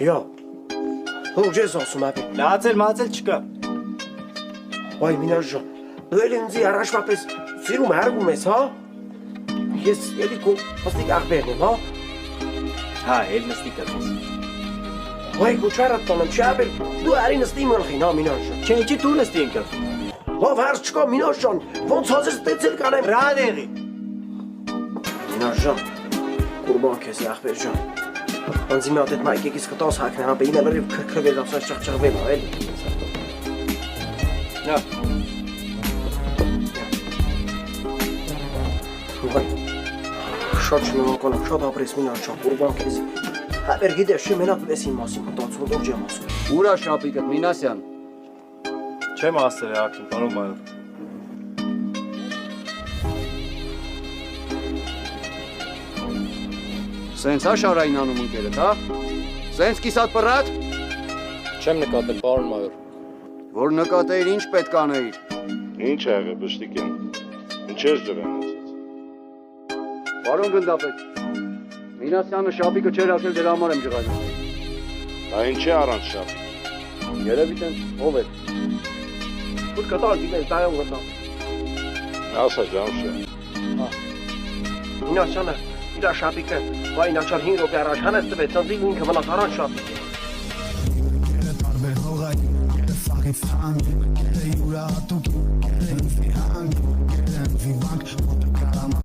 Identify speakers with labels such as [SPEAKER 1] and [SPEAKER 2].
[SPEAKER 1] Յա, հուր ես ասում ապի։
[SPEAKER 2] Լացել չկա։
[SPEAKER 1] Վայ Մինաշ ջան, դու էլ ինձ առաջվա պես սիրում հարգում ես, հա։ Ես էլի քո հստիկ աղբերն եմ, հա։
[SPEAKER 2] Հա, էլ նստիկ ես։
[SPEAKER 1] Վայ քուչարդ տոնեմ, չաբել, դու արի նստի մլխին, հա Մինաշ ջան։
[SPEAKER 2] Չէ, ինչի դու նստի ինքս։
[SPEAKER 1] Լավ հարց չկա Մինաշ ջան, ոնց հազես ստեցել կանեմ։
[SPEAKER 2] Ռադեղի։
[SPEAKER 1] Մինաշ ջան, կուրբան քեզ աղբեր ջան։ Անձի մի հատ այդ մայկեկից կտաս հակնե, հա բեինը լրիվ քրքրվել, ասած ճղճղվել, հա էլի։
[SPEAKER 2] Նա։
[SPEAKER 1] Վայ, շատ շնորհակալ եմ, շատ ապրես Մինաշ ջան, կուրբան քեզ։ Հաբեր գիտես, չի մենակ լես իմ մասին մտածում, դեռ չեմ ասում։
[SPEAKER 3] Ուրա շապիկը Մինասյան։
[SPEAKER 2] Չեմ ասել ակին, պարոն մայոր։
[SPEAKER 3] Սենց հա Շարային անում ընկերդ, հա։ Սենց կիսատ պռատ։
[SPEAKER 4] Չեմ նկատել, պարոն մայոր։
[SPEAKER 3] Որ նկատեիր ինչ պետք անեիր։
[SPEAKER 5] Ինչ ա եղել բշտիկեն։ Ինչ ես ջրանացած։
[SPEAKER 3] Պարոն գնդապետ։ Մինասյանը շապիկը չեր ասել դրա համար եմ ջղայնում։
[SPEAKER 5] Դա ինչ է առանց շապ։
[SPEAKER 3] Երևի տենց ով է։
[SPEAKER 1] Որ կտալ դիմել դայում գտա։
[SPEAKER 5] Ասա ջամշը։
[SPEAKER 1] Մինաշ ջանը, իր շապիկը, վայ նախալ 5 րոպե առաջ հանեց տվեց, անձի ինքը մնաց առանց շապիկ։
[SPEAKER 6] Fucking fun, you are to get